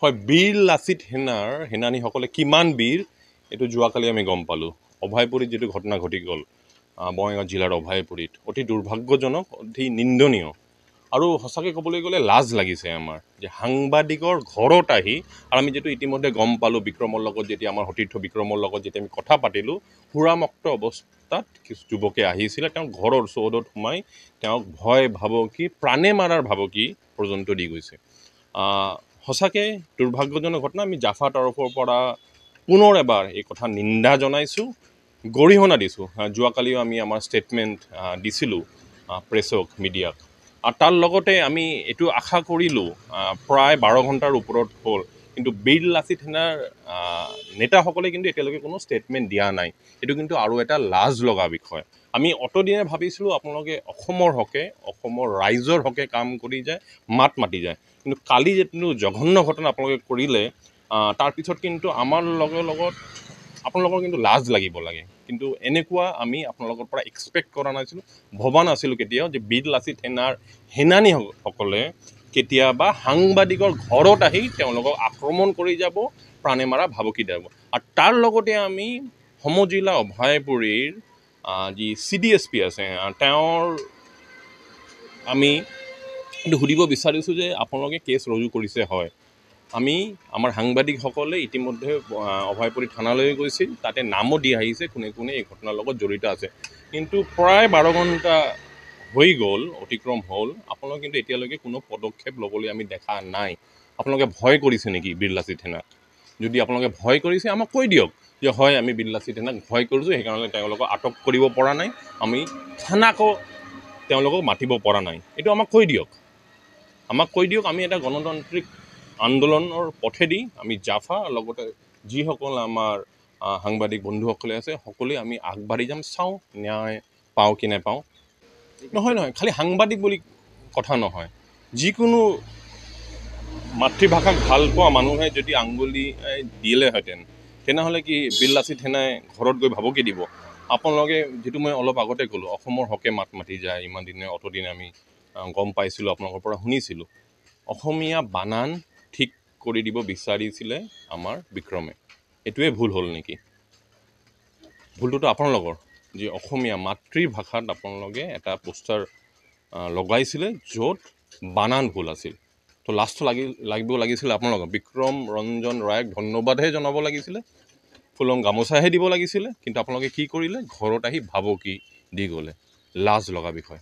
হয়, বীৰ লাচিত সেনানীসকলে কিমান বীৰ এইটো যোৱাকালি আমি গম পালোঁ। অভয়পুৰীত যিটো ঘটনা ঘটি গ'ল, বঙাইগাঁও জিলাৰ অভয়পুৰীত, অতি দুৰ্ভাগ্যজনক, অতি নিন্দনীয়। আৰু সঁচাকৈ ক'বলৈ গ'লে লাজ লাগিছে আমাৰ যে সাংবাদিকৰ ঘৰত আহি, আৰু আমি যিটো ইতিমধ্যে গম পালোঁ বিক্ৰমৰ লগত, যেতিয়া আমাৰ সতীৰ্থ বিক্ৰমৰ লগত যেতিয়া আমি কথা পাতিলোঁ, সুৰামুক্ত অৱস্থাত কিছু যুৱকে আহিছিলে, তেওঁ ঘৰৰ চৌহদত সোমাই তেওঁক ভয় ভাবুকি, প্ৰাণে মাৰাৰ ভাবুকি পৰ্যন্ত দি গৈছে। সঁচাকৈ দুৰ্ভাগ্যজনক ঘটনা। আমি জাফা তৰফৰ পৰা পুনৰ এবাৰ এই কথা নিন্দা জনাইছোঁ, গৰিহণা দিছোঁ। যোৱাকালিও আমি আমাৰ ষ্টেটমেণ্ট দিছিলোঁ প্ৰেছক, মিডিয়াক। আৰু তাৰ লগতে আমি এইটো আশা কৰিলোঁ, প্ৰায় 12 ঘণ্টাৰ ওপৰত হ'ল, কিন্তু বীৰ লাচিত সেনাৰ নেতাসকলে কিন্তু এতিয়ালৈকে কোনো ষ্টেটমেণ্ট দিয়া নাই। এইটো কিন্তু আৰু এটা লাজ লগা বিষয়। আমি অতদিনে ভাবিছিলোঁ আপোনালোকে অসমৰ হকে, অসমৰ ৰাইজৰ হকে কাম কৰি যায়, মাত মাতি যায়। কিন্তু কালি যিটো জঘন্য ঘটনা আপোনালোকে কৰিলে, তাৰপিছত কিন্তু আমাৰ লগত আপোনালোকৰ কিন্তু লাজ লাগিব লাগে। কিন্তু এনেকুৱা আমি আপোনালোকৰ পৰা এক্সপেক্ট কৰা নাছিলোঁ, ভবা নাছিলোঁ কেতিয়াও যে বীৰ লাচিত সেনানীসকলে কেতিয়াবা সাংবাদিকৰ ঘৰত আহি তেওঁলোকক আক্ৰমণ কৰি যাব, প্ৰাণে মাৰা ভাবুকি দিব। আৰু তাৰ লগতে আমি সমজিলা অভয়পুৰীৰ যি CDSP আছে, তেওঁৰ আমি কিন্তু সুধিব বিচাৰিছোঁ যে আপোনালোকে কেছ ৰুজু কৰিছে হয়। আমাৰ সাংবাদিকসকলে ইতিমধ্যে অভয়পুৰী থানালৈ গৈছিল, তাতে নামো দি আহিছে কোনে কোনে এই ঘটনাৰ লগত জড়িত আছে। কিন্তু প্ৰায় 12 ঘণ্টা হৈ গ'ল, অতিক্ৰম হ'ল, আপোনালোকে কিন্তু এতিয়ালৈকে কোনো পদক্ষেপ ল'বলৈ আমি দেখা নাই। আপোনালোকে ভয় কৰিছে নেকি বীৰ লাচিত সেনাক? যদি আপোনালোকে ভয় কৰিছে, আমাক কৈ দিয়ক যে হয়, আমি বীৰ লাচিত সেনাক ভয় কৰিছোঁ, সেইকাৰণে তেওঁলোকক আটক কৰিব পৰা নাই, আমি থানাকো তেওঁলোকক মাতিব পৰা নাই। এইটো আমাক কৈ দিয়ক। আমি এটা গণতান্ত্ৰিক আন্দোলনৰ পথেদি আমি জাফা, লগতে যিসকল আমাৰ সাংবাদিক বন্ধুসকলে আছে, সকলোৱে আমি আগবাঢ়ি যাম। চাওঁ ন্যায় পাওঁ কি নাপাওঁ। নহয়, খালি সাংবাদিক বুলি কথা নহয়, যিকোনো মাতৃভাষাক ভাল পোৱা মানুহে যদি আঙুলি দিলেহেঁতেন, তেনেহ'লে কি বীৰ লাচিত সেনাই ঘৰত গৈ ভাবুকি দিব? আপোনালোকে যিটো মই অলপ আগতে ক'লোঁ, অসমৰ হকে মাত মাতি যায়, ইমান দিনে অতদিনে আমি গম পাইছিলোঁ, আপোনালোকৰ পৰা শুনিছিলোঁ। অসমীয়া বানান ঠিক কৰি দিব বিচাৰিছিলে আমাৰ বিক্ৰমে। এইটোৱে ভুল হ'ল নেকি? ভুলটোতো আপোনালোকৰ, যে অসমীয়া মাতৃভাষাত আপোনালোকে এটা পোষ্টাৰ লগাইছিলে য'ত বানান ভুল আছিল। তো লাজটো লাগিব লাগিছিলে আপোনালোকক। বিক্ৰম ৰঞ্জন ৰায়ক ধন্যবাদহে জনাব লাগিছিলে, ফুলং গামোচাহে দিব লাগিছিলে। কিন্তু আপোনালোকে কি কৰিলে? ঘৰত আহি ভাবুকি দি গ'লে। লাজ লগা বিষয়।